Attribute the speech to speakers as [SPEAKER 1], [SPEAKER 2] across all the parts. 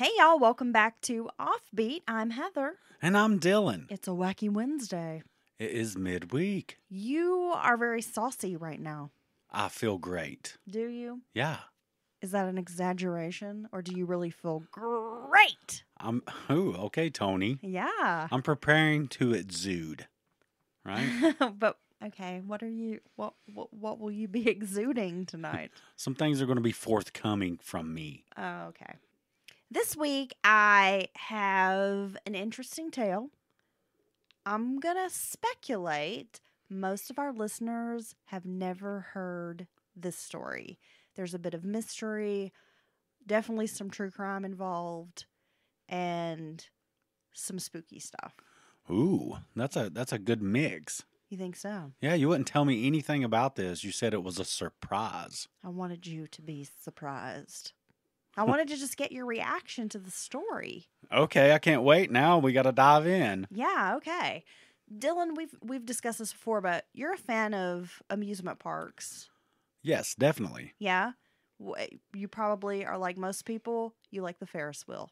[SPEAKER 1] Hey y'all, welcome back to Offbeat. I'm Heather.
[SPEAKER 2] And I'm Dylan.
[SPEAKER 1] It's a wacky Wednesday.
[SPEAKER 2] It is midweek.
[SPEAKER 1] You are very saucy right now.
[SPEAKER 2] I feel great.
[SPEAKER 1] Do you?
[SPEAKER 2] Yeah.
[SPEAKER 1] Is that an exaggeration or do you really feel great?
[SPEAKER 2] Okay, Tony.
[SPEAKER 1] Yeah.
[SPEAKER 2] I'm preparing to exude. Right?
[SPEAKER 1] But okay, what will you be exuding tonight?
[SPEAKER 2] Some things are going to be forthcoming from me.
[SPEAKER 1] Oh, okay. This week I have an interesting tale. I'm going to speculate most of our listeners have never heard this story. There's a bit of mystery, definitely some true crime involved, and some spooky stuff.
[SPEAKER 2] Ooh, that's a good mix.
[SPEAKER 1] You think so?
[SPEAKER 2] Yeah, you wouldn't tell me anything about this. You said it was a surprise.
[SPEAKER 1] I wanted you to be surprised. I wanted to just get your reaction to the story.
[SPEAKER 2] Okay, I can't wait. Now we got to dive in.
[SPEAKER 1] Yeah, okay. Dylan, we've discussed this before, but you're a fan of amusement parks.
[SPEAKER 2] Yes, definitely.
[SPEAKER 1] Yeah? You probably are like most people. You like the Ferris wheel.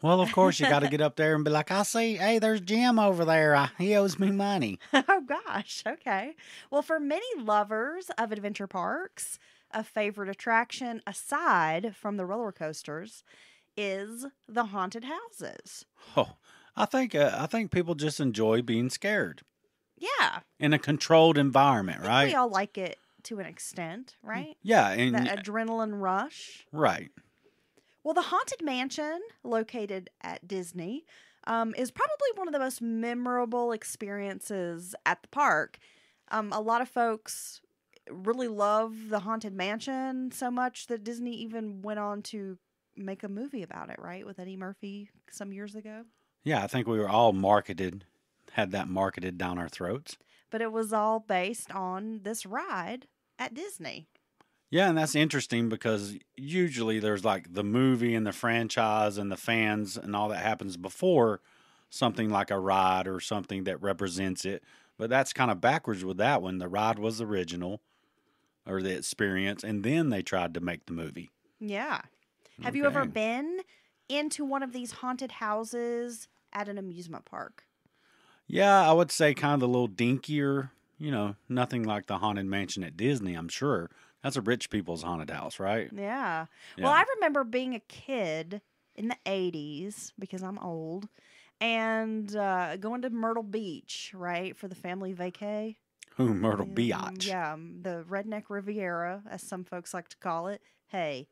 [SPEAKER 2] Well, of course, you got to get up there and be like, I see, hey, there's Jim over there. He owes me money.
[SPEAKER 1] Oh, gosh. Okay. Well, for many lovers of adventure parks, a favorite attraction aside from the roller coasters is the haunted houses.
[SPEAKER 2] Oh, I think people just enjoy being scared
[SPEAKER 1] Yeah.
[SPEAKER 2] in a controlled environment,
[SPEAKER 1] I think
[SPEAKER 2] right?
[SPEAKER 1] we all like it to an extent, right?
[SPEAKER 2] Yeah, and
[SPEAKER 1] That adrenaline rush.
[SPEAKER 2] right.
[SPEAKER 1] Well, the Haunted Mansion, located at Disney, is probably one of the most memorable experiences at the park. A lot of folks really love the Haunted Mansion so much that Disney even went on to make a movie about it, right? With Eddie Murphy some years ago.
[SPEAKER 2] Yeah, I think we were all had that marketed down our throats.
[SPEAKER 1] But it was all based on this ride at Disney.
[SPEAKER 2] Yeah, and that's interesting because usually there's like the movie and the franchise and the fans and all that happens before something like a ride or something that represents it. But that's kind of backwards with that one. The ride was the original or the experience, and then they tried to make the movie.
[SPEAKER 1] Yeah. Have you ever
[SPEAKER 2] Okay.
[SPEAKER 1] been into one of these haunted houses at an amusement park?
[SPEAKER 2] Yeah, I would say kind of the little dinkier, nothing like the Haunted Mansion at Disney, I'm sure. That's a rich people's haunted house, right?
[SPEAKER 1] Yeah.
[SPEAKER 2] Yeah.
[SPEAKER 1] Well, I remember being a kid in the 80s, because I'm old, and going to Myrtle Beach, right, for the family vacay.
[SPEAKER 2] Ooh, Myrtle Beach.
[SPEAKER 1] Yeah, the Redneck Riviera, as some folks like to call it. Hey,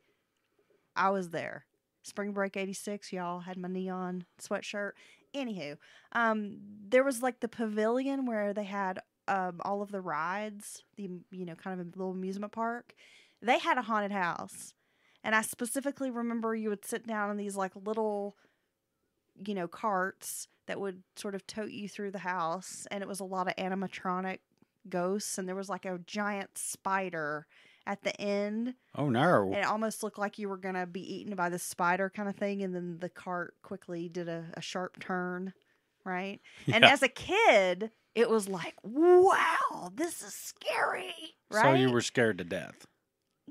[SPEAKER 1] I was there. Spring break 86, y'all, had my neon sweatshirt. Anywho, there was like the pavilion where they had all of the rides, kind of a little amusement park. They had a haunted house. And I specifically remember you would sit down in these like little, carts that would sort of tote you through the house. And it was a lot of animatronic ghosts. And there was like a giant spider at the end.
[SPEAKER 2] Oh, no.
[SPEAKER 1] And it almost looked like you were going to be eaten by the spider kind of thing. And then the cart quickly did a sharp turn, right? And
[SPEAKER 2] Yeah.
[SPEAKER 1] as a kid, it was like, wow, this is scary, right?
[SPEAKER 2] So you were scared to death.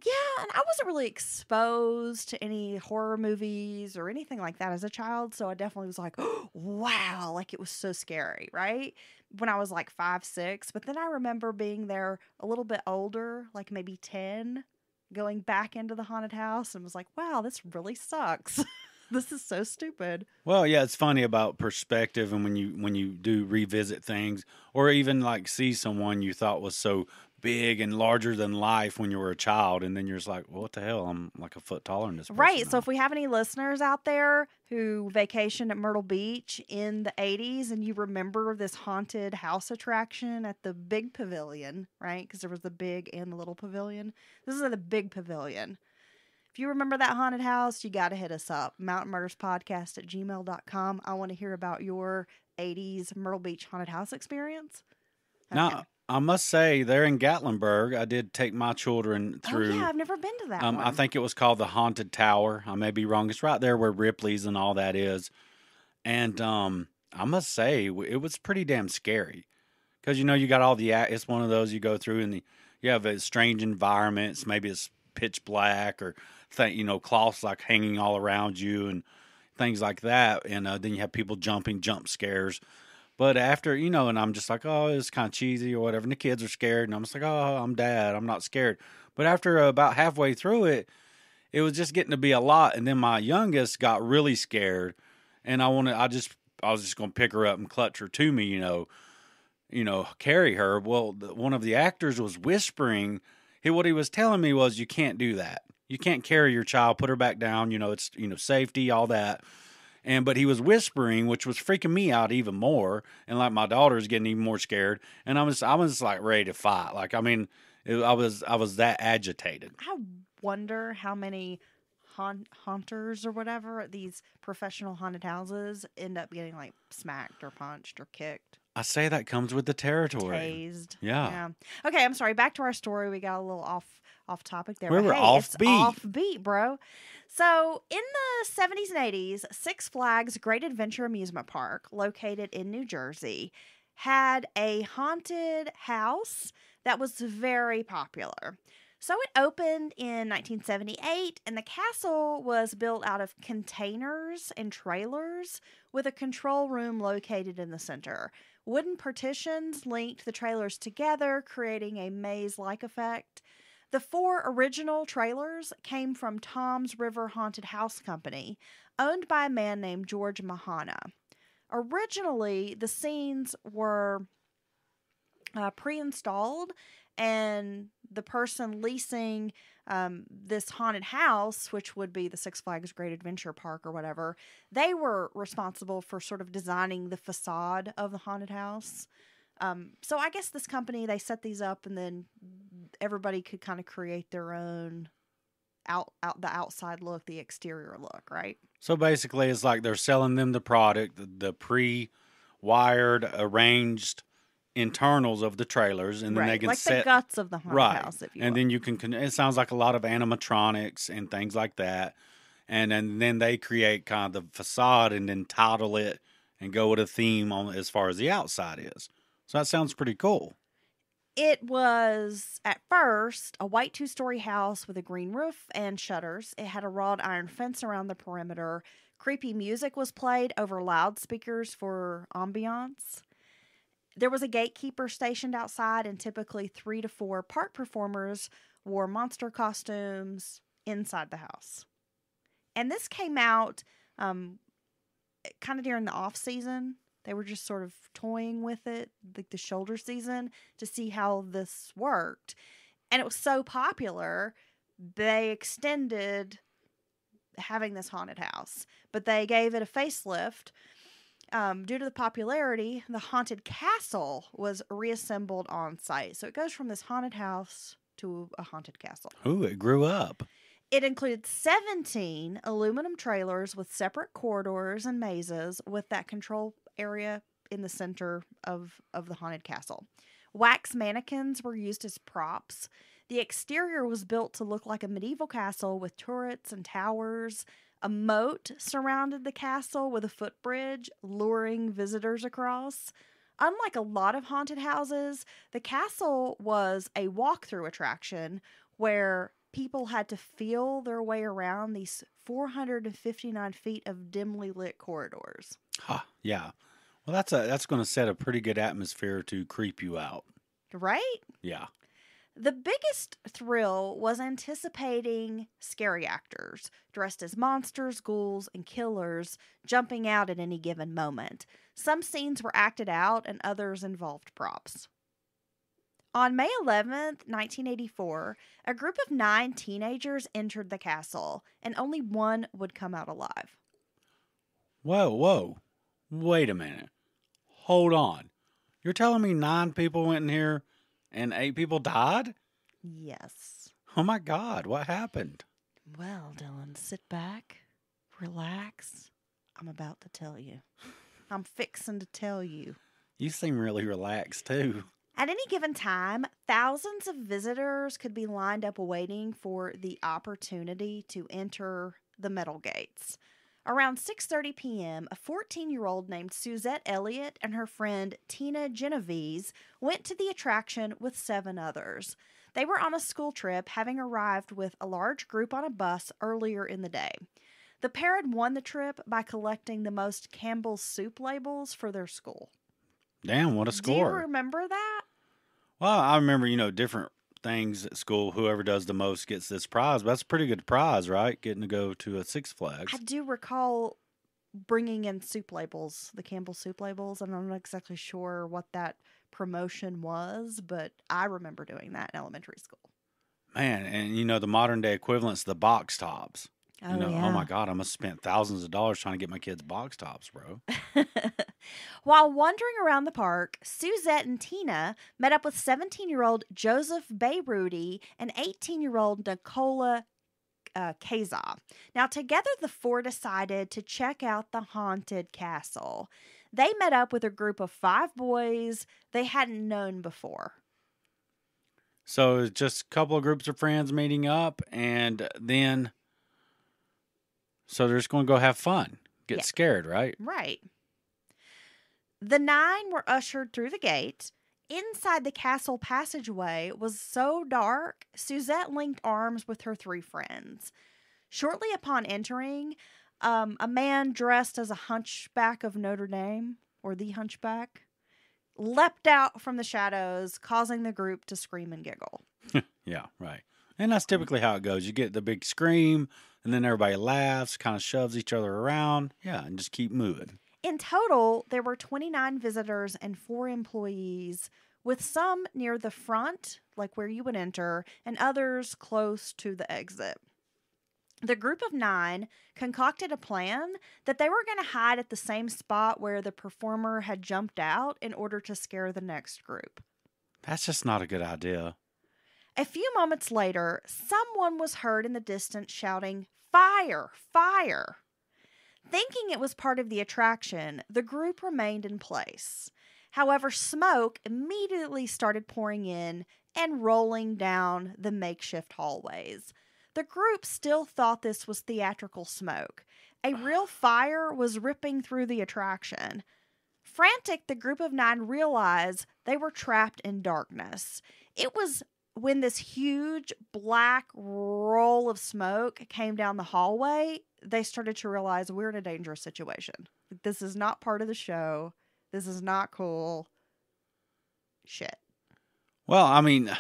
[SPEAKER 1] Yeah, and I wasn't really exposed to any horror movies or anything like that as a child. So I definitely was like, oh, wow, like it was so scary, right? When I was like 5, 6. But then I remember being there a little bit older, like maybe 10, going back into the haunted house and was like, wow, this really sucks. This is so stupid.
[SPEAKER 2] Well, yeah, it's funny about perspective and when you do revisit things or even like see someone you thought was so big and larger than life when you were a child and then you're just like, well, what the hell? I'm like a foot taller than this person
[SPEAKER 1] Right. So
[SPEAKER 2] now.
[SPEAKER 1] if we have any listeners out there who vacationed at Myrtle Beach in the 80s and you remember this haunted house attraction at the big pavilion, right? Because there was the big and the little pavilion. This is at the big pavilion. If you remember that haunted house, you got to hit us up. mountainmurderspodcast@gmail.com. I want to hear about your 80s Myrtle Beach haunted house experience. Okay.
[SPEAKER 2] Now, I must say, there in Gatlinburg, I did take my children through.
[SPEAKER 1] Oh, yeah, I've never been to that one.
[SPEAKER 2] I think it was called the Haunted Tower. I may be wrong. It's right there where Ripley's and all that is. And I must say, it was pretty damn scary. Because, you got all it's one of those you go through and you have a strange environments. Maybe it's pitch black or, cloths like hanging all around you. And things like that. And then you have people jumping, jump scares. But after, and I'm just like, oh, it's kind of cheesy or whatever. And the kids are scared. And I'm just like, oh, I'm dad. I'm not scared. But after about halfway through it, it was just getting to be a lot. And then my youngest got really scared. And I was just going to pick her up and clutch her to me, carry her. Well, one of the actors was whispering. What he was telling me was, you can't do that. You can't carry your child, put her back down. It's, safety, all that. But he was whispering, which was freaking me out even more. And like my daughter's getting even more scared. And I was like ready to fight. Like, I mean, I was that agitated.
[SPEAKER 1] I wonder how many haunters or whatever at these professional haunted houses end up getting like smacked or punched or kicked.
[SPEAKER 2] I say that comes with the territory.
[SPEAKER 1] Tased.
[SPEAKER 2] Yeah.
[SPEAKER 1] Okay, I'm sorry. Back to our story. We got a little off topic there.
[SPEAKER 2] We were offbeat.
[SPEAKER 1] It's offbeat, bro. So in the 70s and 80s, Six Flags Great Adventure Amusement Park, located in New Jersey, had a haunted house that was very popular. So it opened in 1978, and the castle was built out of containers and trailers with a control room located in the center. Wooden partitions linked the trailers together, creating a maze-like effect. The 4 original trailers came from Tom's River Haunted House Company, owned by a man named George Mahana. Originally, the scenes were pre-installed, and the person leasing this haunted house, which would be the Six Flags Great Adventure Park or whatever, they were responsible for sort of designing the facade of the haunted house. So I guess this company, they set these up, and then everybody could kind of create their own the outside look, the exterior look, right?
[SPEAKER 2] So basically, it's like they're selling them the product, the pre-wired, arranged internals of the trailers, and then they can
[SPEAKER 1] like
[SPEAKER 2] set
[SPEAKER 1] the guts of the haunted house, if you will.
[SPEAKER 2] And then you can. It sounds like a lot of animatronics and things like that, and then they create kind of the facade and then title it and go with a theme on as far as the outside is. So that sounds pretty cool.
[SPEAKER 1] It was, at first, a white 2-story house with a green roof and shutters. It had a wrought iron fence around the perimeter. Creepy music was played over loudspeakers for ambiance. There was a gatekeeper stationed outside, and typically 3 to 4 park performers wore monster costumes inside the house. And this came out kind of during the off-season. They were just sort of toying with it, like the shoulder season, to see how this worked. And it was so popular, they extended having this haunted house. But they gave it a facelift. Due to the popularity, the haunted castle was reassembled on site. So it goes from this haunted house to a haunted castle.
[SPEAKER 2] Ooh, it grew up.
[SPEAKER 1] It included 17 aluminum trailers with separate corridors and mazes with that control area in the center of the haunted castle. Wax mannequins were used as props. The exterior was built to look like a medieval castle with turrets and towers. A moat surrounded the castle with a footbridge, luring visitors across. Unlike a lot of haunted houses, the castle was a walkthrough attraction where people had to feel their way around these 459 feet of dimly lit corridors.
[SPEAKER 2] Yeah. Well, that's going to set a pretty good atmosphere to creep you out.
[SPEAKER 1] Right?
[SPEAKER 2] Yeah.
[SPEAKER 1] The biggest thrill was anticipating scary actors dressed as monsters, ghouls, and killers jumping out at any given moment. Some scenes were acted out and others involved props. On May 11th, 1984, a group of 9 teenagers entered the castle, and only one would come out alive.
[SPEAKER 2] Whoa. Wait a minute. Hold on. You're telling me 9 people went in here and 8 people died?
[SPEAKER 1] Yes.
[SPEAKER 2] Oh my God, what happened?
[SPEAKER 1] Well, Dylan, sit back, relax. I'm about to tell you. I'm fixing to tell you.
[SPEAKER 2] You seem really relaxed too.
[SPEAKER 1] At any given time, thousands of visitors could be lined up waiting for the opportunity to enter the metal gates. Around 6:30 p.m., a 14-year-old named Suzette Elliott and her friend Tina Genovese went to the attraction with 7 others. They were on a school trip, having arrived with a large group on a bus earlier in the day. The pair had won the trip by collecting the most Campbell's soup labels for their school.
[SPEAKER 2] Damn, what a
[SPEAKER 1] Do you
[SPEAKER 2] score.
[SPEAKER 1] remember that?
[SPEAKER 2] Well, I remember, different things at school. Whoever does the most gets this prize. But that's a pretty good prize, right? Getting to go to a Six Flags.
[SPEAKER 1] I do recall bringing in soup labels, the Campbell soup labels, and I'm not exactly sure what that promotion was, but I remember doing that in elementary school.
[SPEAKER 2] Man, and the modern day equivalent's the box tops.
[SPEAKER 1] Oh,
[SPEAKER 2] Oh my God, I must have spent thousands of dollars trying to get my kids box tops, bro.
[SPEAKER 1] While wandering around the park, Suzette and Tina met up with 17-year-old Joseph Bayrudy and 18-year-old Nicola Kazaa. Now, together, the four decided to check out the haunted castle. They met up with a group of 5 boys they hadn't known before.
[SPEAKER 2] So it's just a couple of groups of friends meeting up, and then so they're just going to go have fun, get scared, right?
[SPEAKER 1] Right. The 9 were ushered through the gate. Inside the castle passageway was so dark, Suzette linked arms with her 3 friends. Shortly upon entering, a man dressed as a hunchback of Notre Dame, or the hunchback, leapt out from the shadows, causing the group to scream and giggle.
[SPEAKER 2] Yeah, right. And that's typically how it goes. You get the big scream, and then everybody laughs, kind of shoves each other around. Yeah, and just keep moving.
[SPEAKER 1] In total, there were 29 visitors and 4 employees, with some near the front, like where you would enter, and others close to the exit. The group of 9 concocted a plan that they were going to hide at the same spot where the performer had jumped out in order to scare the next group.
[SPEAKER 2] That's just not a good idea.
[SPEAKER 1] A few moments later, someone was heard in the distance shouting, "Fire! Fire!" Thinking it was part of the attraction, the group remained in place. However, smoke immediately started pouring in and rolling down the makeshift hallways. The group still thought this was theatrical smoke. A real fire was ripping through the attraction. Frantic, the group of 9 realized they were trapped in darkness. It was when this huge black roll of smoke came down the hallway, they started to realize we're in a dangerous situation. This is not part of the show. This is not cool. Shit.
[SPEAKER 2] Well, I mean,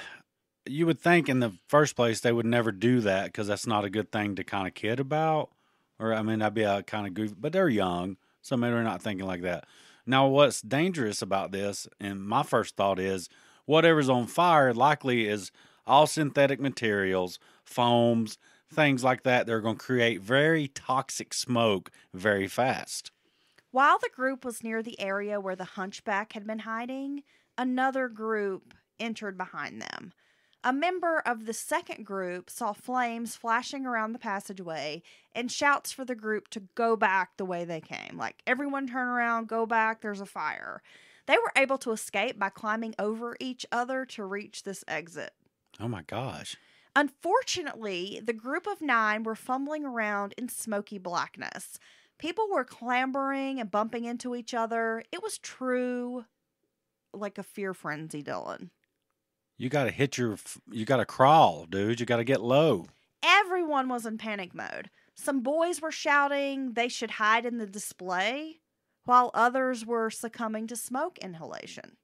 [SPEAKER 2] you would think in the first place they would never do that because that's not a good thing to kind of kid about. Or, I mean, that'd be a kind of goofy, but they're young, so maybe they're not thinking like that. Now, what's dangerous about this, and my first thought is, whatever's on fire likely is all synthetic materials, foams, things like that. They're going to create very toxic smoke very fast.
[SPEAKER 1] While the group was near the area where the hunchback had been hiding, another group entered behind them. A member of the second group saw flames flashing around the passageway and shouts for the group to go back the way they came. Like, everyone turn around, go back, there's a fire. They were able to escape by climbing over each other to reach this exit.
[SPEAKER 2] Oh my gosh.
[SPEAKER 1] Unfortunately, the group of 9 were fumbling around in smoky blackness. People were clambering and bumping into each other. It was true like a fear frenzy, Dylan.
[SPEAKER 2] You got to you got to crawl, dude. You got to get low.
[SPEAKER 1] Everyone was in panic mode. Some boys were shouting they should hide in the display, while others were succumbing to smoke inhalation.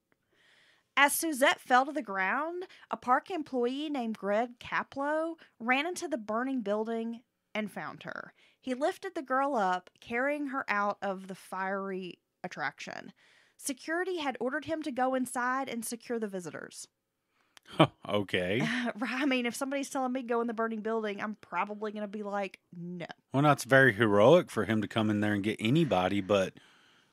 [SPEAKER 1] As Suzette fell to the ground, a park employee named Greg Caplow ran into the burning building and found her. He lifted the girl up, carrying her out of the fiery attraction. Security had ordered him to go inside and secure the visitors.
[SPEAKER 2] Okay.
[SPEAKER 1] I mean, if somebody's telling me go in the burning building, I'm probably going to be like, no.
[SPEAKER 2] Well, that's very heroic for him to come in there and get anybody, but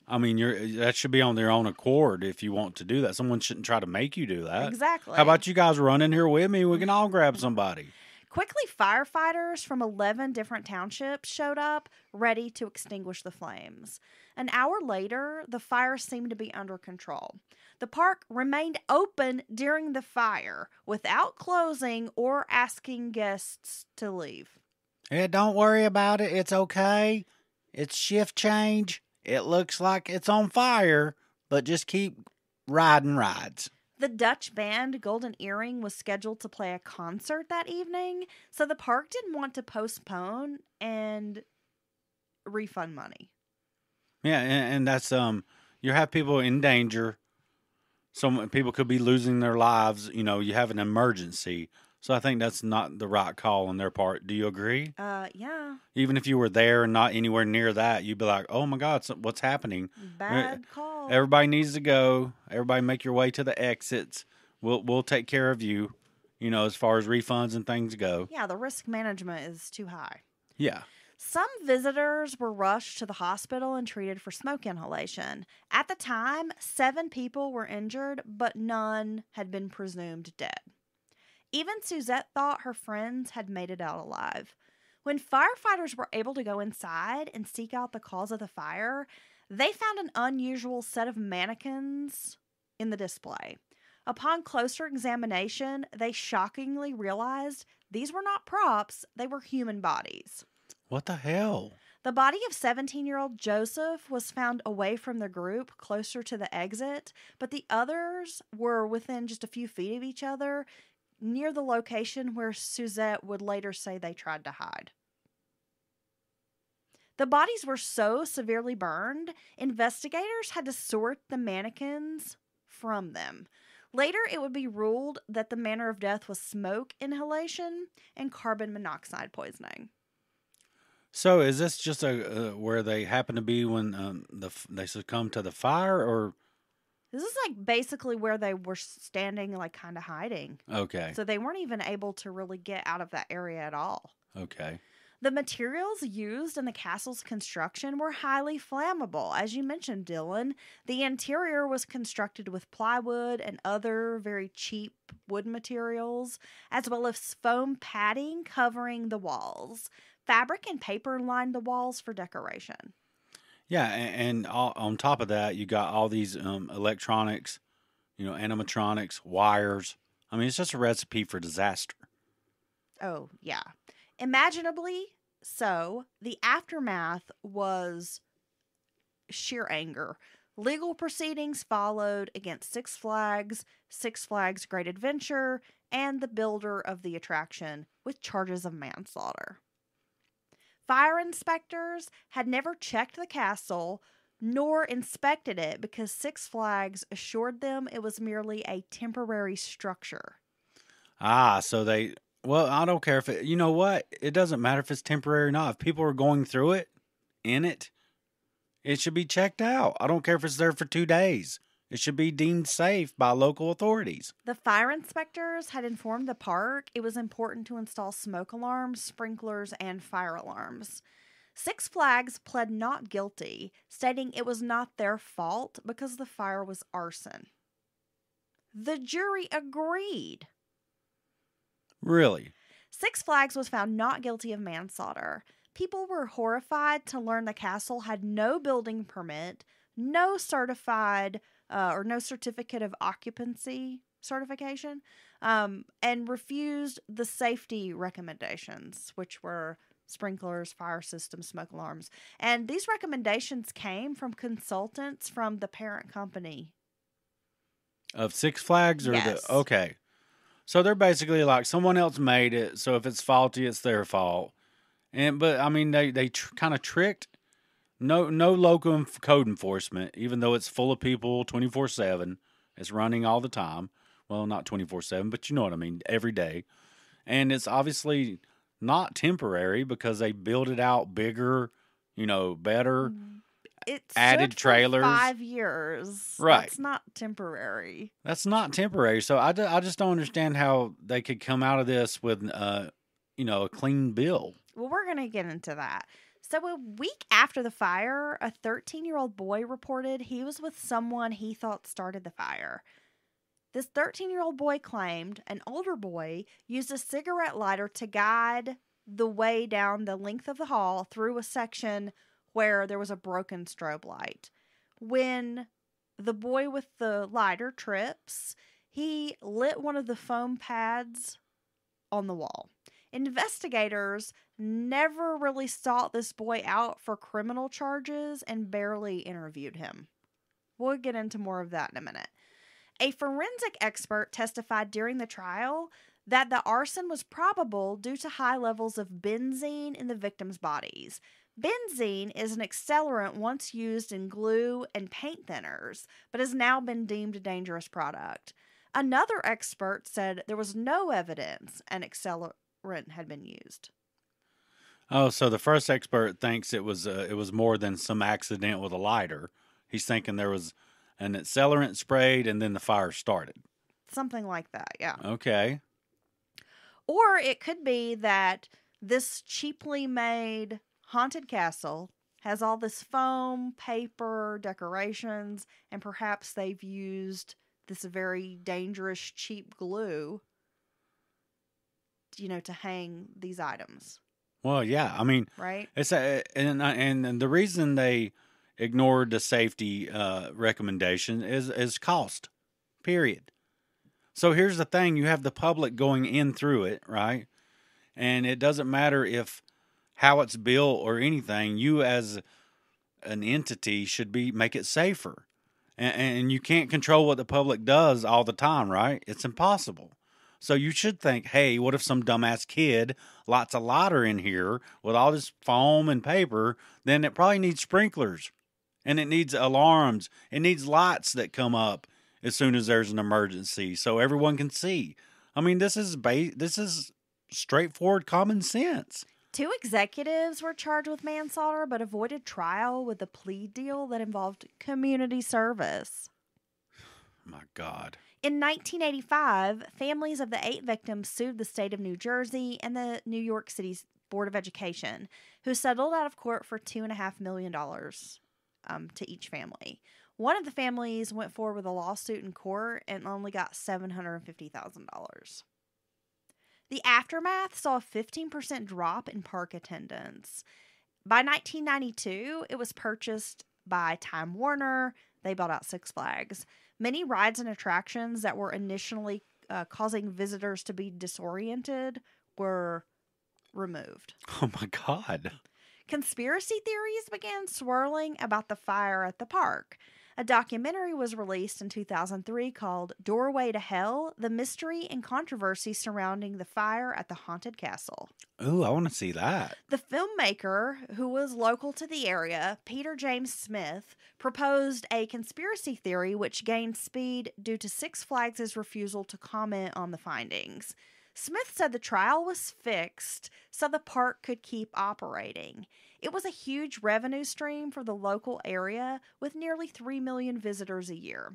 [SPEAKER 2] I mean, that should be on their own accord if you want to do that. Someone shouldn't try to make you do that.
[SPEAKER 1] Exactly.
[SPEAKER 2] How about you guys run in here with me? We can all grab somebody.
[SPEAKER 1] Quickly, firefighters from 11 different townships showed up, ready to extinguish the flames. An hour later, the fire seemed to be under control. The park remained open during the fire, without closing or asking guests to leave.
[SPEAKER 2] Yeah, don't worry about it. It's okay. It's shift change. It looks like it's on fire, but just keep riding rides.
[SPEAKER 1] The Dutch band Golden Earring was scheduled to play a concert that evening, so the park didn't want to postpone, and refund money.
[SPEAKER 2] Yeah, and that's you have people in danger. Some people could be losing their lives. You have an emergency. So I think that's not the right call on their part. Do you agree?
[SPEAKER 1] Yeah.
[SPEAKER 2] Even if you were there and not anywhere near that, you'd be like, "Oh my God, what's happening?"
[SPEAKER 1] Bad call.
[SPEAKER 2] Everybody needs to go. Everybody make your way to the exits. We'll take care of you. As far as refunds and things go.
[SPEAKER 1] Yeah, the risk management is too high.
[SPEAKER 2] Yeah.
[SPEAKER 1] Some visitors were rushed to the hospital and treated for smoke inhalation. At the time, 7 people were injured, but none had been presumed dead. Even Suzette thought her friends had made it out alive. When firefighters were able to go inside and seek out the cause of the fire, they found an unusual set of mannequins in the display. Upon closer examination, they shockingly realized these were not props, they were human bodies.
[SPEAKER 2] What the hell?
[SPEAKER 1] The body of 17-year-old Joseph was found away from the group, closer to the exit, but the others were within just a few feet of each other, near the location where Suzette would later say they tried to hide. The bodies were so severely burned, investigators had to sort the mannequins from them. Later, it would be ruled that the manner of death was smoke inhalation and carbon monoxide poisoning.
[SPEAKER 2] So is this just where they happen to be when they succumb to the fire, or?
[SPEAKER 1] This is like basically where they were standing, like kind of hiding.
[SPEAKER 2] Okay.
[SPEAKER 1] So they weren't even able to really get out of that area at all.
[SPEAKER 2] Okay.
[SPEAKER 1] The materials used in the castle's construction were highly flammable. As you mentioned, Dylan, the interior was constructed with plywood and other very cheap wood materials, as well as foam padding covering the walls. Fabric and paper lined the walls for decoration.
[SPEAKER 2] Yeah, and on top of that, you got all these electronics, animatronics, wires. I mean, it's just a recipe for disaster.
[SPEAKER 1] Oh, yeah. Imaginably so, the aftermath was sheer anger. Legal proceedings followed against Six Flags Great Adventure, and the builder of the attraction with charges of manslaughter. Fire inspectors had never checked the castle nor inspected it because Six Flags assured them it was merely a temporary structure.
[SPEAKER 2] So well, I don't care if you know what? It doesn't matter if it's temporary or not. If people are going through it, it should be checked out. I don't care if it's there for 2 days. It should be deemed safe by local authorities.
[SPEAKER 1] The fire inspectors had informed the park it was important to install smoke alarms, sprinklers, and fire alarms. Six Flags pled not guilty, stating it was not their fault because the fire was arson. The jury agreed.
[SPEAKER 2] Really?
[SPEAKER 1] Six Flags was found not guilty of manslaughter. People were horrified to learn the castle had no building permit, no certificate of occupancy certification, and refused the safety recommendations, which were sprinklers, fire systems, smoke alarms. And these recommendations came from consultants from the parent company.
[SPEAKER 2] Of Six Flags?
[SPEAKER 1] Yes.
[SPEAKER 2] Okay. So they're basically like someone else made it, so if it's faulty, it's their fault. But I mean, they kind of tricked. No local code enforcement, even though it's full of people 24/7. It's running all the time. Well, not 24/7, but you know what I mean, every day. And it's obviously not temporary because they build it out bigger, better.
[SPEAKER 1] It
[SPEAKER 2] added
[SPEAKER 1] stood
[SPEAKER 2] trailers.
[SPEAKER 1] For 5 years.
[SPEAKER 2] Right.
[SPEAKER 1] That's not temporary.
[SPEAKER 2] That's not temporary. So I just don't understand how they could come out of this with, a clean bill.
[SPEAKER 1] Well, we're going to get into that. So a week after the fire, a 13-year-old boy reported he was with someone he thought started the fire. This 13-year-old boy claimed an older boy used a cigarette lighter to guide the way down the length of the hall through a section where there was a broken strobe light. When the boy with the lighter trips, he lit one of the foam pads on the wall. Investigators never really sought this boy out for criminal charges and barely interviewed him. We'll get into more of that in a minute. A forensic expert testified during the trial that the arson was probable due to high levels of benzene in the victims' bodies. Benzene is an accelerant once used in glue and paint thinners, but has now been deemed a dangerous product. Another expert said there was no evidence an accelerant had been used.
[SPEAKER 2] Oh, so the first expert thinks it was more than some accident with a lighter. He's thinking there was an accelerant sprayed and then the fire started.
[SPEAKER 1] Something like that, yeah.
[SPEAKER 2] Okay.
[SPEAKER 1] Or it could be that this cheaply made haunted castle has all this foam, paper, decorations, and perhaps they've used this very dangerous cheap glue, to hang these items.
[SPEAKER 2] Well, yeah. I mean,
[SPEAKER 1] right?
[SPEAKER 2] It's and the reason they ignored the safety recommendation is cost. Period. So here's the thing: you have the public going in through it, right? And it doesn't matter if how it's built or anything. You as an entity should make it safer, and you can't control what the public does all the time, right? It's impossible. So you should think, hey, what if some dumbass kid lights a lighter in here with all this foam and paper? Then it probably needs sprinklers, and it needs alarms. It needs lights that come up as soon as there's an emergency, so everyone can see. I mean, this is straightforward common sense.
[SPEAKER 1] 2 executives were charged with manslaughter, but avoided trial with a plea deal that involved community service.
[SPEAKER 2] My God.
[SPEAKER 1] In 1985, families of the 8 victims sued the state of New Jersey and the New York City's Board of Education, who settled out of court for $2.5 million to each family. One of the families went forward with a lawsuit in court and only got $750,000. The aftermath saw a 15% drop in park attendance. By 1992, it was purchased by Time Warner. They bought out Six Flags. Many rides and attractions that were initially causing visitors to be disoriented were removed.
[SPEAKER 2] Oh my God.
[SPEAKER 1] Conspiracy theories began swirling about the fire at the park. A documentary was released in 2003 called Doorway to Hell: The Mystery and Controversy Surrounding the Fire at the Haunted Castle.
[SPEAKER 2] Ooh, I want to see that.
[SPEAKER 1] The filmmaker, who was local to the area, Peter James Smith, proposed a conspiracy theory which gained speed due to Six Flags' refusal to comment on the findings. Smith said the trial was fixed so the park could keep operating. It was a huge revenue stream for the local area, with nearly 3 million visitors a year.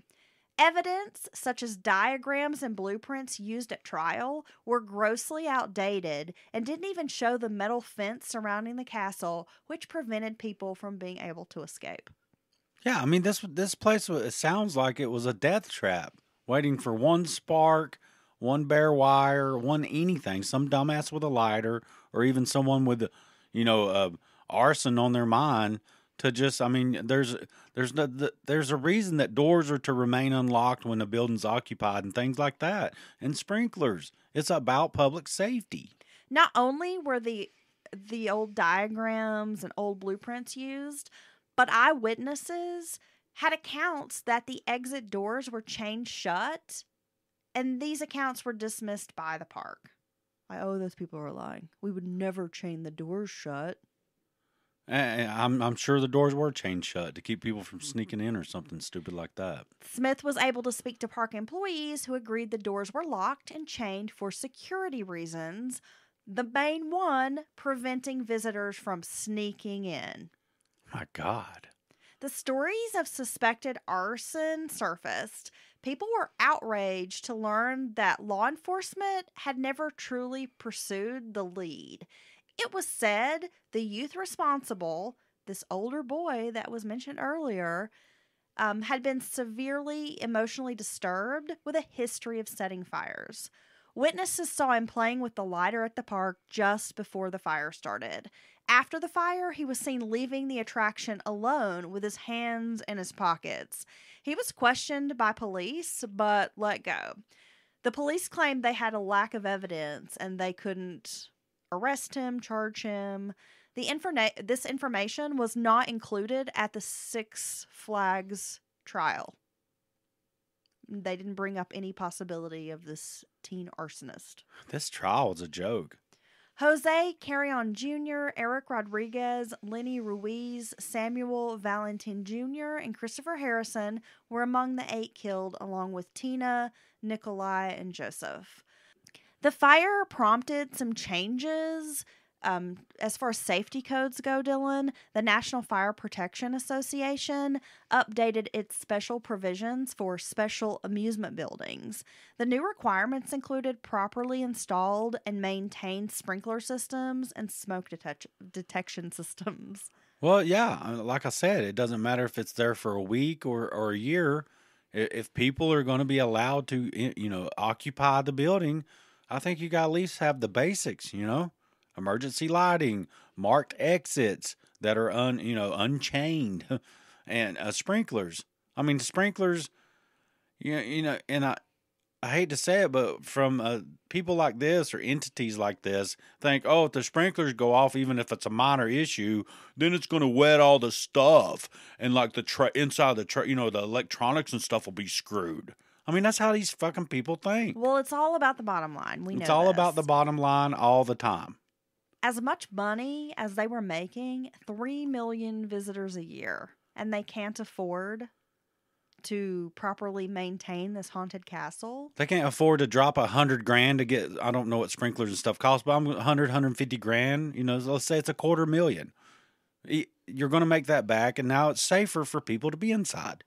[SPEAKER 1] Evidence, such as diagrams and blueprints used at trial, were grossly outdated and didn't even show the metal fence surrounding the castle, which prevented people from being able to escape.
[SPEAKER 2] Yeah, I mean, this place, it sounds like it was a death trap, waiting for one spark, one bare wire, one anything, some dumbass with a lighter, or even someone with, arson on their mind to just, I mean, there's a reason that doors are to remain unlocked when the building's occupied and things like that, and sprinklers. It's about public safety.
[SPEAKER 1] Not only were the old diagrams and old blueprints used, but eyewitnesses had accounts that the exit doors were chained shut, and these accounts were dismissed by the park. Those people were lying. We would never chain the doors shut.
[SPEAKER 2] I'm sure the doors were chained shut to keep people from sneaking in or something stupid like that.
[SPEAKER 1] Smith was able to speak to park employees who agreed the doors were locked and chained for security reasons, the main one preventing visitors from sneaking in.
[SPEAKER 2] My God.
[SPEAKER 1] The stories of suspected arson surfaced. People were outraged to learn that law enforcement had never truly pursued the lead. It was said the youth responsible, this older boy that was mentioned earlier, had been severely emotionally disturbed with a history of setting fires. Witnesses saw him playing with the lighter at the park just before the fire started. After the fire, he was seen leaving the attraction alone with his hands in his pockets. He was questioned by police, but let go. The police claimed they had a lack of evidence and they couldn't arrest him, charge him. This information was not included at the Six Flags trial. They didn't bring up any possibility of this teen arsonist.
[SPEAKER 2] This trial was a joke.
[SPEAKER 1] Jose Carrion Jr., Eric Rodriguez, Lenny Ruiz, Samuel Valentin Jr., and Christopher Harrison were among the 8 killed, along with Tina, Nikolai, and Joseph. The fire prompted some changes as far as safety codes go, Dylan. The National Fire Protection Association updated its special provisions for special amusement buildings. The new requirements included properly installed and maintained sprinkler systems and smoke detection systems.
[SPEAKER 2] Well, yeah, like I said, it doesn't matter if it's there for a week or a year. If people are going to be allowed to, occupy the building, I think you got to at least have the basics, emergency lighting, marked exits that are unchained, and sprinklers. I mean, sprinklers, and I hate to say it, but from people like this or entities like this think, oh, if the sprinklers go off, even if it's a minor issue, then it's going to wet all the stuff, and like the inside the the electronics and stuff will be screwed. I mean, that's how these fucking people think.
[SPEAKER 1] Well, it's all about the bottom line.
[SPEAKER 2] It's all about the bottom line all the time.
[SPEAKER 1] As much money as they were making, 3 million visitors a year, and they can't afford to properly maintain this haunted castle.
[SPEAKER 2] They can't afford to drop $100,000 to get, I don't know what sprinklers and stuff cost, but I'm 150 grand, let's say it's $250,000. You're going to make that back, and now it's safer for people to be inside.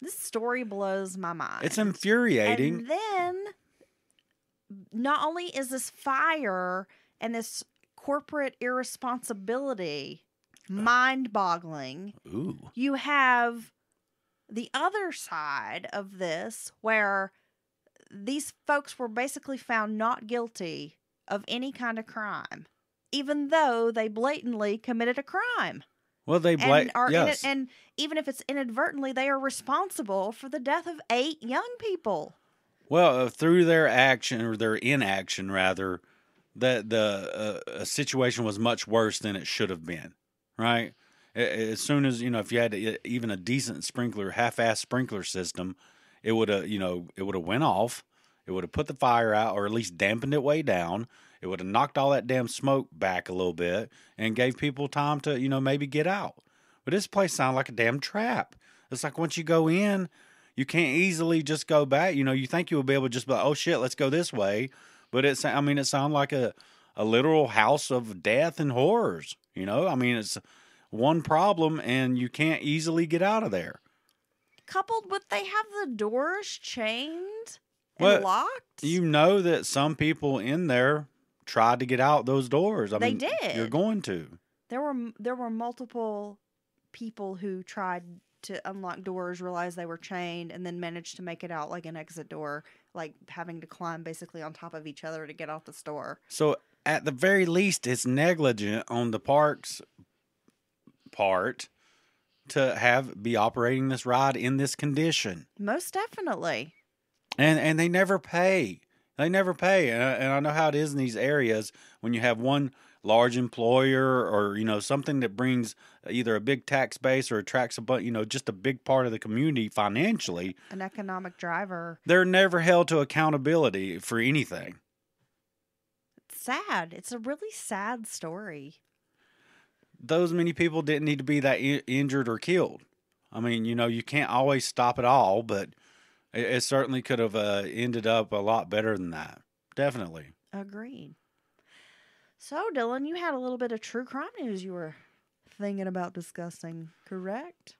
[SPEAKER 1] This story blows my mind.
[SPEAKER 2] It's infuriating.
[SPEAKER 1] And then, not only is this fire and this corporate irresponsibility mind-boggling,
[SPEAKER 2] Ooh.
[SPEAKER 1] You have the other side of this where these folks were basically found not guilty of any kind of crime, even though they blatantly committed a crime.
[SPEAKER 2] Well, yes.
[SPEAKER 1] And even if it's inadvertently, they are responsible for the death of 8 young people.
[SPEAKER 2] Well, through their action, or their inaction, rather, that the situation was much worse than it should have been, right? As soon as, if you had even a decent sprinkler, half-assed sprinkler system, it would have, it would have went off. It would have put the fire out, or at least dampened it way down. It would have knocked all that damn smoke back a little bit and gave people time to, maybe get out. But this place sounded like a damn trap. It's like once you go in, you can't easily just go back. You think you'll be able to just be like, oh shit, let's go this way. But it sounded like a literal house of death and horrors. It's one problem and you can't easily get out of there.
[SPEAKER 1] Coupled with they have the doors chained and locked.
[SPEAKER 2] You know that some people in there tried to get out those doors.
[SPEAKER 1] They did.
[SPEAKER 2] You're going to.
[SPEAKER 1] There were multiple people who tried to unlock doors, realized they were chained, and then managed to make it out like an exit door, like having to climb basically on top of each other to get out the store.
[SPEAKER 2] So at the very least, it's negligent on the park's part to be operating this ride in this condition.
[SPEAKER 1] Most definitely.
[SPEAKER 2] And they never pay. They never pay. And I know how it is in these areas when you have one large employer or, something that brings either a big tax base or attracts just a big part of the community financially.
[SPEAKER 1] An economic driver.
[SPEAKER 2] They're never held to accountability for anything.
[SPEAKER 1] It's sad. It's a really sad story.
[SPEAKER 2] Those many people didn't need to be that injured or killed. I mean, you can't always stop it all, but it certainly could have ended up a lot better than that. Definitely.
[SPEAKER 1] Agreed. So, Dylan, you had a little bit of true crime news you were thinking about discussing, correct?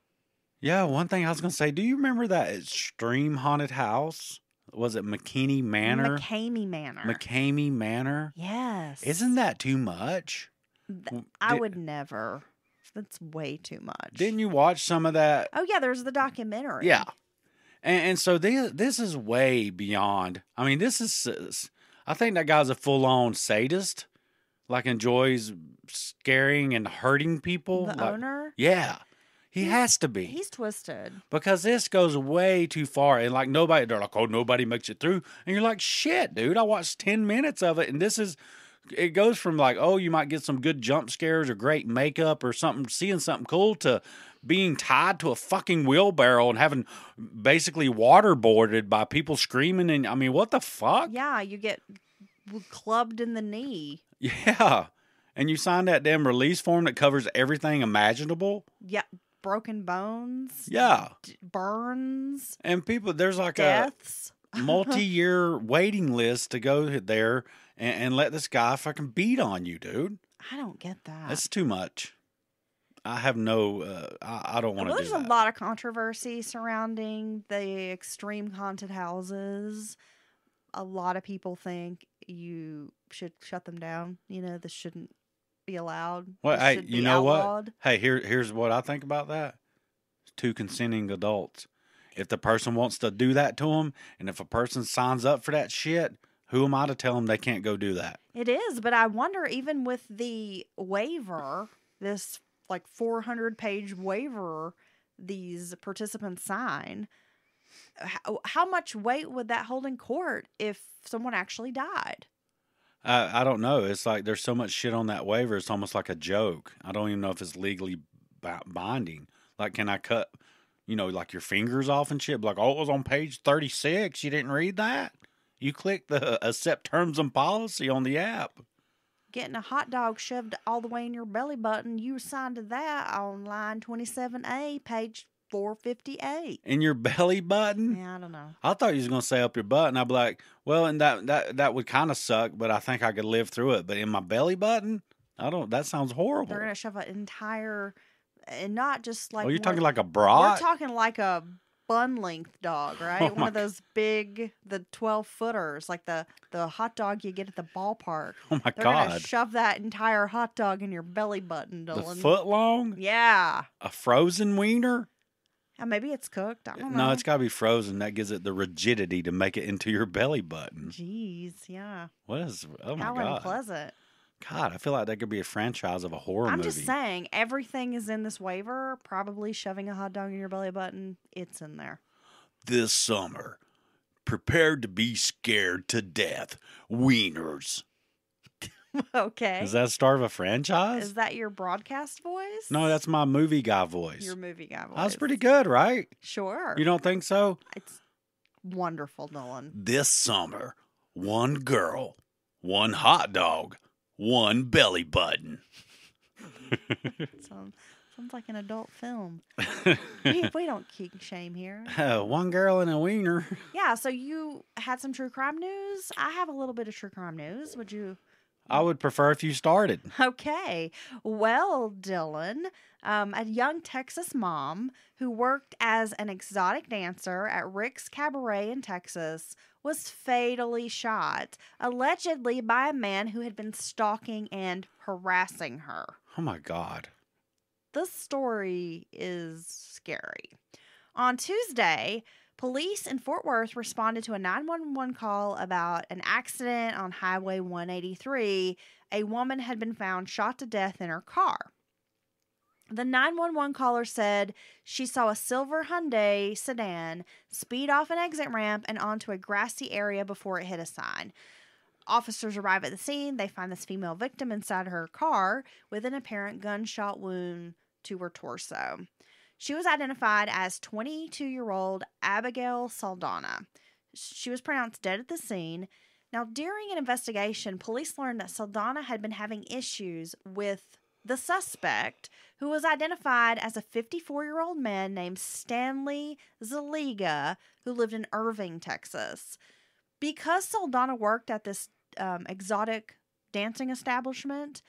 [SPEAKER 2] Yeah, one thing I was going to say, do you remember that extreme haunted house? Was it McKamey Manor? McKamey Manor?
[SPEAKER 1] Yes.
[SPEAKER 2] Isn't that too much?
[SPEAKER 1] I would never. That's way too much.
[SPEAKER 2] Didn't you watch some of that?
[SPEAKER 1] Oh, yeah, there's the documentary.
[SPEAKER 2] Yeah. And so this is way beyond. I mean, I think that guy's a full-on sadist. Like, enjoys scaring and hurting people.
[SPEAKER 1] The owner?
[SPEAKER 2] Yeah. He has to be.
[SPEAKER 1] He's twisted.
[SPEAKER 2] Because this goes way too far. And like they're like, oh, nobody makes it through. And you're like, shit, dude, I watched 10 minutes of it. And it goes from like, oh, you might get some good jump scares or great makeup or something, seeing something cool, to being tied to a fucking wheelbarrow and having basically waterboarded by people screaming. And I mean, what the fuck?
[SPEAKER 1] Yeah, you get clubbed in the knee.
[SPEAKER 2] Yeah. And you signed that damn release form that covers everything imaginable.
[SPEAKER 1] Yeah, broken bones,
[SPEAKER 2] Yeah.
[SPEAKER 1] burns,
[SPEAKER 2] And people, there's like
[SPEAKER 1] deaths.
[SPEAKER 2] a multi-year waiting list to go there and let this guy fucking beat on you, dude.
[SPEAKER 1] I don't get that.
[SPEAKER 2] That's too much. I have no, I don't want to do
[SPEAKER 1] There's
[SPEAKER 2] that.
[SPEAKER 1] a lot of controversy surrounding the extreme haunted houses. A lot of people think you should shut them down. This shouldn't be allowed.
[SPEAKER 2] Well,
[SPEAKER 1] This
[SPEAKER 2] hey,
[SPEAKER 1] should
[SPEAKER 2] you
[SPEAKER 1] be
[SPEAKER 2] know
[SPEAKER 1] outlawed.
[SPEAKER 2] what? Hey, here's what I think about that. Two consenting adults. If the person wants to do that to them, and if a person signs up for that shit, who am I to tell them they can't go do that?
[SPEAKER 1] It is, but I wonder, even with the waiver, this like 400-page waiver these participants sign, how much weight would that hold in court if someone actually died?
[SPEAKER 2] I don't know. It's like there's so much shit on that waiver. It's almost like a joke. I don't even know if it's legally binding. Like, can I cut, like your fingers off and shit? Like, oh, it was on page 36. You didn't read that? You clicked the accept terms and policy on the app.
[SPEAKER 1] Getting a hot dog shoved all the way in your belly button, you signed to that on line 27A, page 458.
[SPEAKER 2] In your belly button?
[SPEAKER 1] Yeah, I don't know.
[SPEAKER 2] I thought you was going to say up your butt, and I'd be like, well, and that would kind of suck, but I think I could live through it. But in my belly button? That sounds horrible.
[SPEAKER 1] They're going to shove an entire, and not just like...
[SPEAKER 2] Oh, you're talking like a bra?
[SPEAKER 1] We're talking like a bun-length dog, right? One of those big, the 12-footers, like the hot dog you get at the ballpark.
[SPEAKER 2] Oh, my
[SPEAKER 1] They're
[SPEAKER 2] God.
[SPEAKER 1] going to shove that entire hot dog in your belly button,
[SPEAKER 2] The
[SPEAKER 1] Dylan.
[SPEAKER 2] foot long?
[SPEAKER 1] Yeah.
[SPEAKER 2] A frozen wiener?
[SPEAKER 1] Maybe it's cooked. I don't know.
[SPEAKER 2] No, it's got to be frozen. That gives it the rigidity to make it into your belly button.
[SPEAKER 1] Jeez, yeah.
[SPEAKER 2] Oh my
[SPEAKER 1] How
[SPEAKER 2] God.
[SPEAKER 1] unpleasant.
[SPEAKER 2] God, I feel like that could be a franchise of a horror movie.
[SPEAKER 1] I'm just saying, everything is in this waiver. Probably shoving a hot dog in your belly button, it's in there.
[SPEAKER 2] This summer, prepared to be scared to death. Wieners.
[SPEAKER 1] Okay.
[SPEAKER 2] Is that the start of a franchise?
[SPEAKER 1] Is that your broadcast voice?
[SPEAKER 2] No, that's my movie guy voice.
[SPEAKER 1] Your movie guy voice.
[SPEAKER 2] That's pretty good, right?
[SPEAKER 1] Sure.
[SPEAKER 2] You don't think so?
[SPEAKER 1] It's wonderful, Nolan.
[SPEAKER 2] This summer, one girl, one hot dog, one belly button.
[SPEAKER 1] Sounds like an adult film. we don't kink shame here.
[SPEAKER 2] One girl and a wiener.
[SPEAKER 1] Yeah, so you had some true crime news. I have a little bit of true crime news. Would you?
[SPEAKER 2] I would prefer if you started.
[SPEAKER 1] Okay. Well, Dylan, a young Texas mom who worked as an exotic dancer at Rick's Cabaret in Texas was fatally shot, allegedly by a man who had been stalking and harassing her.
[SPEAKER 2] Oh, my God.
[SPEAKER 1] This story is scary. On Tuesday, police in Fort Worth responded to a 911 call about an accident on Highway 183. A woman had been found shot to death in her car. The 911 caller said she saw a silver Hyundai sedan speed off an exit ramp and onto a grassy area before it hit a sign. Officers arrive at the scene. They find this female victim inside her car with an apparent gunshot wound to her torso. She was identified as 22-year-old Abigail Saldana. She was pronounced dead at the scene. Now, during an investigation, police learned that Saldana had been having issues with the suspect, who was identified as a 54-year-old man named Stanley Zaliga, who lived in Irving, Texas. Because Saldana worked at this exotic dancing establishment,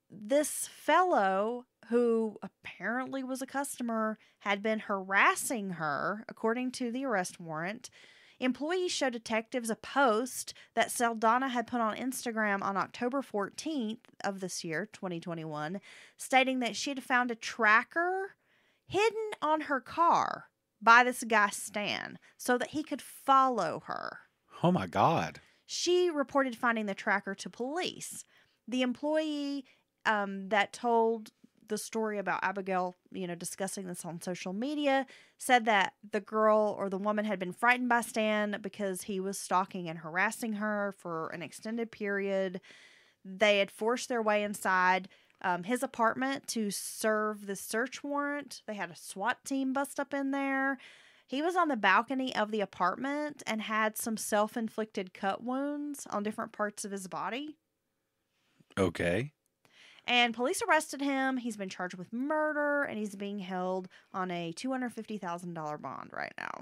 [SPEAKER 1] this fellow, who apparently was a customer, had been harassing her, according to the arrest warrant. Employees showed detectives a post that Saldana had put on Instagram on October 14th of this year, 2021, stating that she had found a tracker hidden on her car by this guy Stan so that he could follow her.
[SPEAKER 2] Oh, my God.
[SPEAKER 1] She reported finding the tracker to police. The employee that told the story about Abigail, discussing this on social media, said that the girl or the woman had been frightened by Stan because he was stalking and harassing her for an extended period. They had forced their way inside his apartment to serve the search warrant. They had a SWAT team bust up in there. He was on the balcony of the apartment and had some self-inflicted cut wounds on different parts of his body.
[SPEAKER 2] Okay.
[SPEAKER 1] And police arrested him. He's been charged with murder, and he's being held on a $250,000 bond right now.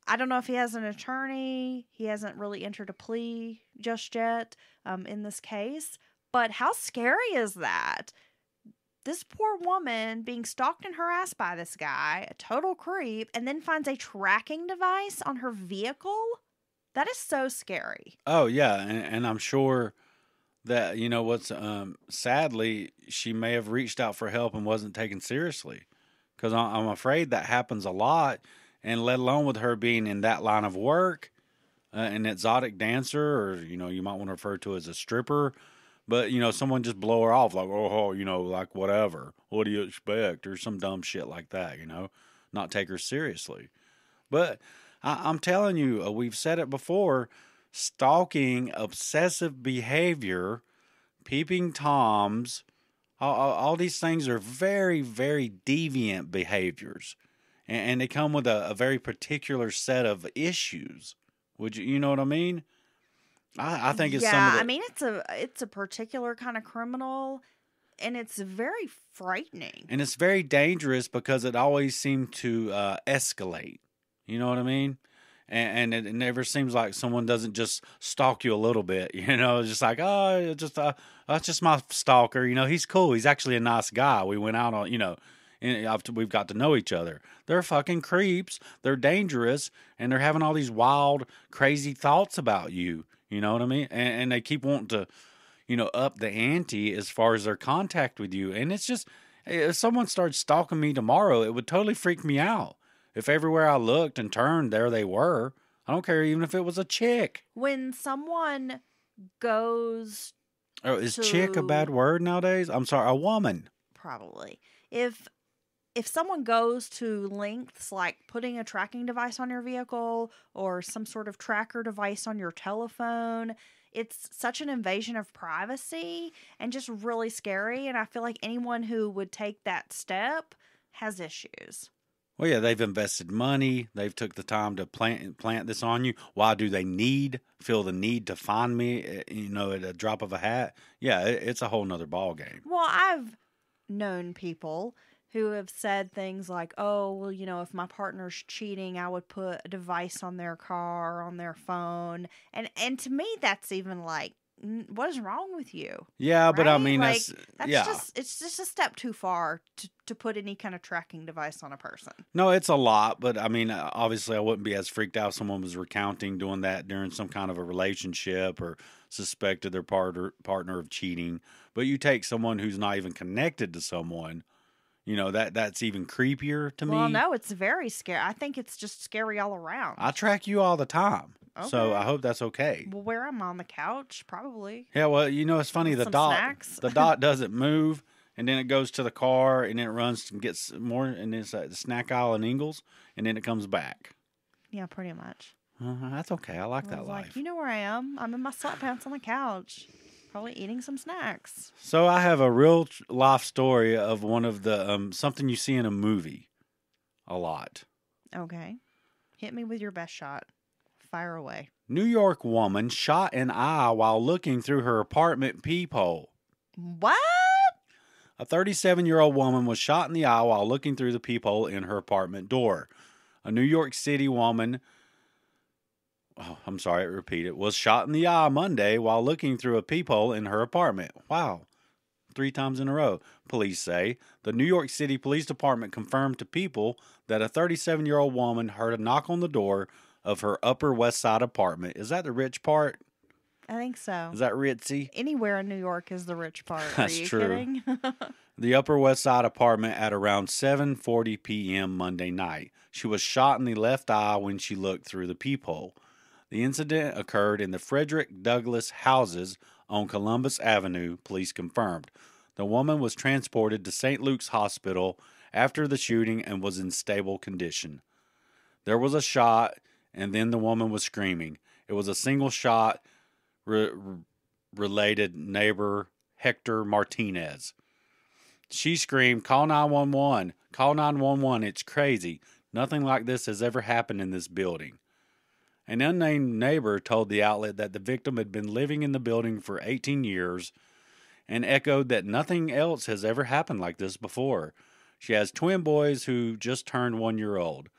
[SPEAKER 1] I don't know if he has an attorney. He hasn't really entered a plea just yet in this case. But how scary is that? This poor woman being stalked and harassed by this guy, a total creep, and then finds a tracking device on her vehicle? That is so scary.
[SPEAKER 2] Oh, yeah. And I'm sure that, what's sadly, she may have reached out for help and wasn't taken seriously. Because I'm afraid that happens a lot. And let alone with her being in that line of work, an exotic dancer, or, you might want to refer to as a stripper. But, someone just blow her off like, oh, like whatever. What do you expect? Or some dumb shit like that, not take her seriously. But I'm telling you, we've said it before, stalking, obsessive behavior, peeping Toms, all these things are very, very deviant behaviors. And they come with a very particular set of issues. You know what I mean? I think it's some of the...
[SPEAKER 1] I mean, it's a particular kind of criminal, and it's very frightening.
[SPEAKER 2] And it's very dangerous because it always seems to escalate. You know what I mean? And it never seems like someone doesn't just stalk you a little bit. It's just like, oh, that's just my stalker. He's cool. He's actually a nice guy. We went out on, and we've got to know each other. They're fucking creeps. They're dangerous, and they're having all these wild, crazy thoughts about you. You know what I mean? And they keep wanting to, up the ante as far as their contact with you. And it's just, if someone started stalking me tomorrow, it would totally freak me out. If everywhere I looked and turned, there they were. I don't care even if it was a chick.
[SPEAKER 1] When someone goes
[SPEAKER 2] is chick a bad word nowadays? I'm sorry, a woman.
[SPEAKER 1] Probably. If someone goes to lengths like putting a tracking device on your vehicle or some sort of tracker device on your telephone, it's such an invasion of privacy and just really scary. And I feel like anyone who would take that step has issues.
[SPEAKER 2] Well, yeah, they've invested money. They've took the time to plant this on you. Why do they feel the need to find me, at a drop of a hat? Yeah, it's a whole nother ball game.
[SPEAKER 1] Well, I've known people who have said things like, oh, well, if my partner's cheating, I would put a device on their car, on their phone. And to me, that's even like, what is wrong with you?
[SPEAKER 2] Yeah, right? But I mean,
[SPEAKER 1] like, it's just a step too far to put any kind of tracking device on a person.
[SPEAKER 2] No, it's a lot, but I mean, obviously I wouldn't be as freaked out if someone was recounting doing that during some kind of a relationship or suspected their partner of cheating. But you take someone who's not even connected to someone, that's even creepier to me.
[SPEAKER 1] Well, no, it's very scary. I think it's just scary all around.
[SPEAKER 2] I track you all the time. Okay. So I hope that's okay.
[SPEAKER 1] Well, where I'm on the couch, probably.
[SPEAKER 2] Yeah, well, it's funny. The dot doesn't move, and then it goes to the car, and then it runs and gets more, and then it's at the snack aisle in Ingles, and then it comes back.
[SPEAKER 1] Yeah, pretty much.
[SPEAKER 2] That's okay. I like that life.
[SPEAKER 1] Like, you know where I am? I'm in my sweatpants on the couch, probably eating some snacks.
[SPEAKER 2] So I have a real life story of one of the something you see in a movie a lot.
[SPEAKER 1] Okay. Hit me with your best shot. Fire away.
[SPEAKER 2] New York woman shot in eye while looking through her apartment peephole.
[SPEAKER 1] What?
[SPEAKER 2] A 37-year-old woman was shot in the eye while looking through the peephole in her apartment door. A New York City woman, was shot in the eye Monday while looking through a peephole in her apartment. Wow. 3 times in a row, police say. The New York City Police Department confirmed to People that a 37-year-old woman heard a knock on the door of her Upper West Side apartment. Is that the rich part?
[SPEAKER 1] I think so.
[SPEAKER 2] Is that ritzy?
[SPEAKER 1] Anywhere in New York is the rich part.
[SPEAKER 2] That's
[SPEAKER 1] Are you
[SPEAKER 2] true.
[SPEAKER 1] Kidding?
[SPEAKER 2] The Upper West Side apartment at around 7:40 p.m. Monday night. She was shot in the left eye when she looked through the peephole. The incident occurred in the Frederick Douglass houses on Columbus Avenue, police confirmed. The woman was transported to St. Luke's Hospital after the shooting and was in stable condition. There was a shot, and then the woman was screaming. It was a single shot, related neighbor Hector Martinez. She screamed, "Call 911, call 911, it's crazy. Nothing like this has ever happened in this building." An unnamed neighbor told the outlet that the victim had been living in the building for 18 years and echoed that nothing else has ever happened like this before. She has twin boys who just turned 1 year old.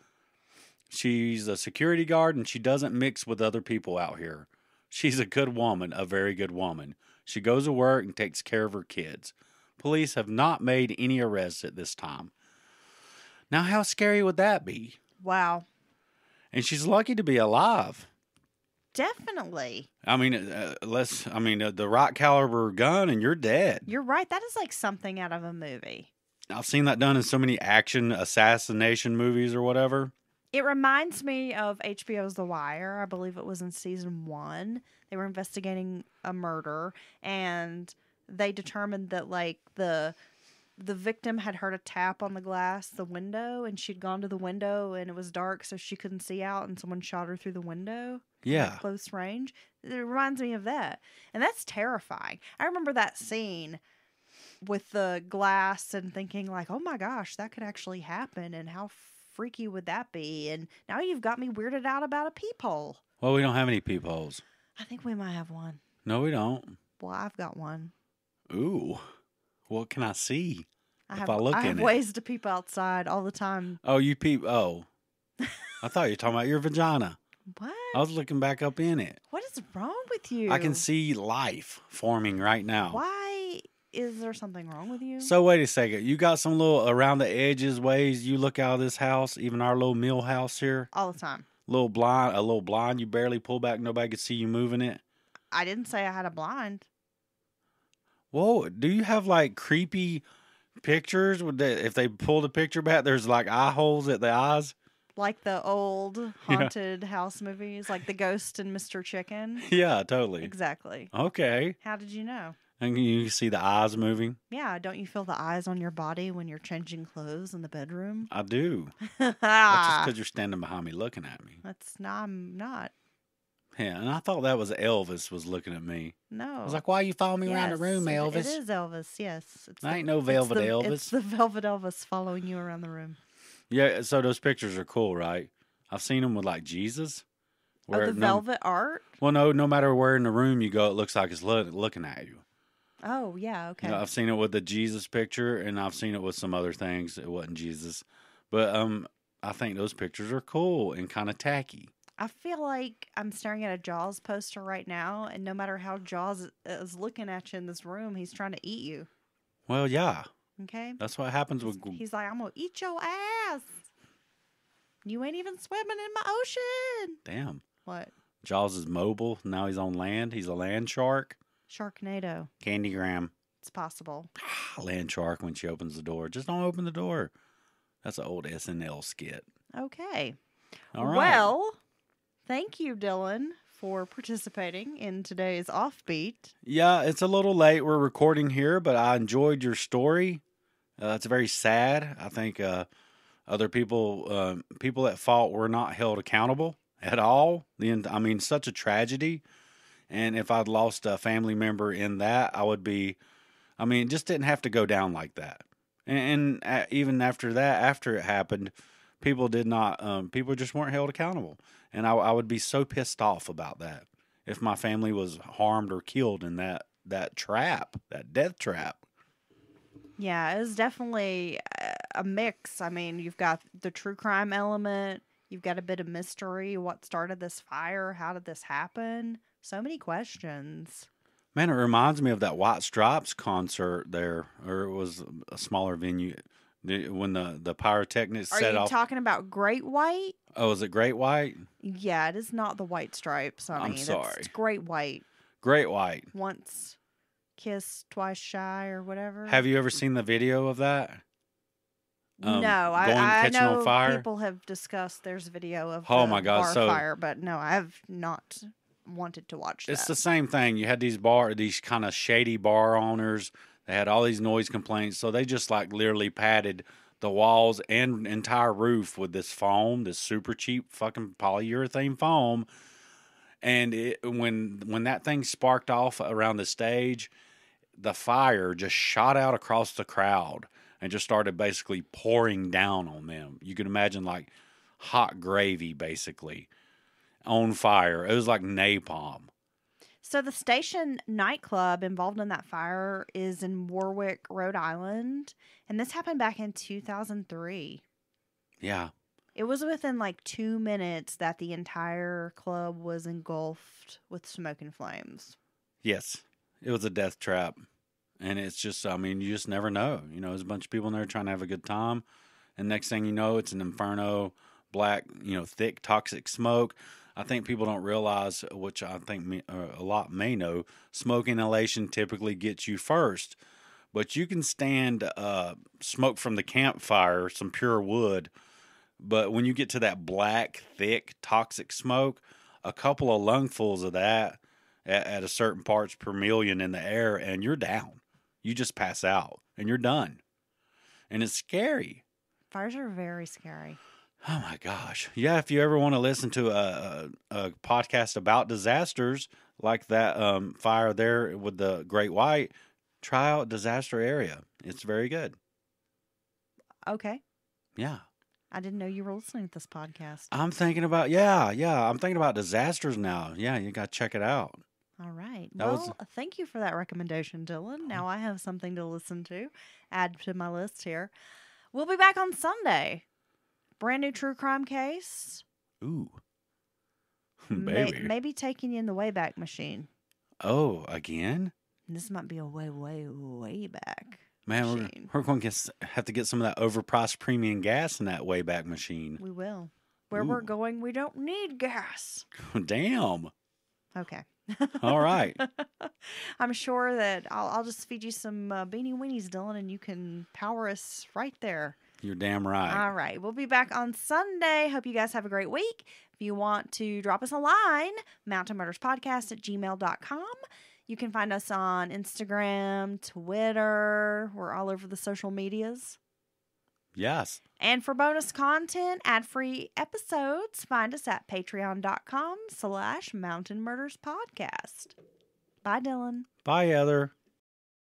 [SPEAKER 2] She's a security guard and she doesn't mix with other people out here. She's a good woman, a very good woman. She goes to work and takes care of her kids. Police have not made any arrests at this time. Now, how scary would that be?
[SPEAKER 1] Wow.
[SPEAKER 2] And she's lucky to be alive.
[SPEAKER 1] Definitely.
[SPEAKER 2] I mean, the right caliber gun and you're dead.
[SPEAKER 1] You're right. That is like something out of a movie.
[SPEAKER 2] I've seen that done in so many action assassination movies or whatever.
[SPEAKER 1] It reminds me of HBO's The Wire. I believe it was in season 1. They were investigating a murder, and they determined that like the victim had heard a tap on the glass, the window, and she'd gone to the window and it was dark, so she couldn't see out, and someone shot her through the window.
[SPEAKER 2] Yeah.
[SPEAKER 1] At close range. It reminds me of that. And that's terrifying. I remember that scene with the glass and thinking like, oh my gosh, that could actually happen, and how freaky would that be? And now you've got me weirded out about a peephole.
[SPEAKER 2] Well, we don't have any peepholes.
[SPEAKER 1] I think we might have one.
[SPEAKER 2] No, we don't.
[SPEAKER 1] Well, I've got one.
[SPEAKER 2] Ooh. What can I see?
[SPEAKER 1] I
[SPEAKER 2] if I look
[SPEAKER 1] have
[SPEAKER 2] in it.
[SPEAKER 1] ways to peep outside all the time.
[SPEAKER 2] Oh, you peep. Oh. I thought you were talking about your vagina.
[SPEAKER 1] What?
[SPEAKER 2] I was looking back up in it.
[SPEAKER 1] What is wrong with you?
[SPEAKER 2] I can see life forming right now.
[SPEAKER 1] Why is there something wrong with you?
[SPEAKER 2] So wait a second. You got some little around the edges ways you look out of this house, even our little mill house here?
[SPEAKER 1] All the time.
[SPEAKER 2] A little blind you barely pull back, nobody could see you moving it.
[SPEAKER 1] I didn't say I had a blind.
[SPEAKER 2] Whoa, do you have like creepy pictures with if they pull the picture back, there's like eye holes at the eyes?
[SPEAKER 1] Like the old haunted house movies, like The Ghost and Mr. Chicken.
[SPEAKER 2] Yeah, totally.
[SPEAKER 1] Exactly.
[SPEAKER 2] Okay.
[SPEAKER 1] How did you know?
[SPEAKER 2] And you see the eyes moving?
[SPEAKER 1] Yeah, don't you feel the eyes on your body when you're changing clothes in the bedroom?
[SPEAKER 2] I do. That's just because you're standing behind me looking at me.
[SPEAKER 1] I'm not.
[SPEAKER 2] Yeah, and I thought that was Elvis was looking at me.
[SPEAKER 1] No.
[SPEAKER 2] I was like, why you follow me around the room, Elvis?
[SPEAKER 1] It is Elvis, yes.
[SPEAKER 2] Ain't no Velvet Elvis.
[SPEAKER 1] It's the Velvet Elvis following you around the room.
[SPEAKER 2] Yeah, so those pictures are cool, right? I've seen them with like Jesus.
[SPEAKER 1] The velvet art?
[SPEAKER 2] Well, no matter where in the room you go, it looks like it's looking at you.
[SPEAKER 1] Oh, yeah, okay.
[SPEAKER 2] I've seen it with the Jesus picture, and I've seen it with some other things. It wasn't Jesus. But I think those pictures are cool and kind of tacky.
[SPEAKER 1] I feel like I'm staring at a Jaws poster right now, and no matter how Jaws is looking at you in this room, he's trying to eat you.
[SPEAKER 2] Well, yeah.
[SPEAKER 1] Okay?
[SPEAKER 2] That's what happens with...
[SPEAKER 1] He's like, I'm going to eat your ass. You ain't even swimming in my ocean.
[SPEAKER 2] Damn.
[SPEAKER 1] What?
[SPEAKER 2] Jaws is mobile. Now he's on land. He's a land shark.
[SPEAKER 1] Sharknado.
[SPEAKER 2] Candygram.
[SPEAKER 1] It's possible.
[SPEAKER 2] Land shark when she opens the door. Just don't open the door. That's an old SNL skit.
[SPEAKER 1] Okay.
[SPEAKER 2] All right.
[SPEAKER 1] Well, thank you, Dylan, for participating in today's Offbeat.
[SPEAKER 2] Yeah, it's a little late. We're recording here, but I enjoyed your story. It's very sad. I think other people at fault were not held accountable at all. Such a tragedy. And if I'd lost a family member in that, I would be, it just didn't have to go down like that. And even after that, after it happened, people just weren't held accountable. And I would be so pissed off about that if my family was harmed or killed in that death trap.
[SPEAKER 1] Yeah, it was definitely a mix. You've got the true crime element. You've got a bit of mystery. What started this fire? How did this happen? So many questions.
[SPEAKER 2] Man, it reminds me of that White Stripes concert there, or it was a smaller venue when the pyrotechnics set off.
[SPEAKER 1] Are you talking about Great White?
[SPEAKER 2] Oh, is it Great White?
[SPEAKER 1] Yeah, it is not the White Stripes, honey.
[SPEAKER 2] I'm sorry.
[SPEAKER 1] It's Great White.
[SPEAKER 2] Great White.
[SPEAKER 1] Once kissed, twice shy, or whatever.
[SPEAKER 2] Have you ever seen the video of that?
[SPEAKER 1] No, I know people have discussed there's video of
[SPEAKER 2] my God,
[SPEAKER 1] bar fire, but no, I have not wanted to watch that.
[SPEAKER 2] It's the same thing. You had these kind of shady bar owners. They had all these noise complaints, so they just like literally padded the walls and entire roof with this foam, this super cheap fucking polyurethane foam. And when that thing sparked off around the stage, the fire just shot out across the crowd and just started basically pouring down on them. You can imagine like hot gravy, basically. on fire. It was like napalm.
[SPEAKER 1] So the station nightclub involved in that fire is in Warwick, Rhode Island, and this happened back in 2003.
[SPEAKER 2] Yeah.
[SPEAKER 1] It was within like 2 minutes that the entire club was engulfed with smoke and flames.
[SPEAKER 2] Yes. It was a death trap. And it's just, I mean, you just never know. You know, there's a bunch of people in there trying to have a good time. And next thing you know, it's an inferno, black, thick, toxic smoke. I think people don't realize, which I think a lot may know, smoke inhalation typically gets you first. But you can stand smoke from the campfire, some pure wood. But when you get to that black, thick, toxic smoke, a couple of lungfuls of that at a certain parts per million in the air, and you're down. You just pass out, and you're done. And it's scary.
[SPEAKER 1] Fires are very scary.
[SPEAKER 2] Oh, my gosh. Yeah, if you ever want to listen to a podcast about disasters, like that fire there with the Great White, try out Disaster Area. It's very good.
[SPEAKER 1] Okay.
[SPEAKER 2] Yeah.
[SPEAKER 1] I didn't know you were listening to this podcast.
[SPEAKER 2] I'm thinking about, I'm thinking about disasters now. Yeah, you got to check it out.
[SPEAKER 1] All right. Thank you for that recommendation, Dylan. Now I have something to listen to, add to my list here. We'll be back on Sunday. Brand new true crime case.
[SPEAKER 2] Ooh. Baby.
[SPEAKER 1] Maybe taking you in the Wayback Machine.
[SPEAKER 2] Oh, again?
[SPEAKER 1] This might be a way back.
[SPEAKER 2] Man, we're going to have to get some of that overpriced premium gas in that Wayback Machine.
[SPEAKER 1] We will. Where we're going, we don't need gas.
[SPEAKER 2] Damn.
[SPEAKER 1] Okay.
[SPEAKER 2] All right.
[SPEAKER 1] I'm sure that I'll just feed you some beanie weenies, Dylan, and you can power us right there.
[SPEAKER 2] You're damn right.
[SPEAKER 1] All right. We'll be back on Sunday. Hope you guys have a great week. If you want to drop us a line, mountainmurderspodcast@gmail.com. You can find us on Instagram, Twitter. We're all over the social medias.
[SPEAKER 2] Yes.
[SPEAKER 1] And for bonus content, ad-free episodes, find us at patreon.com/mountainmurderspodcast. Bye, Dylan.
[SPEAKER 2] Bye, Heather.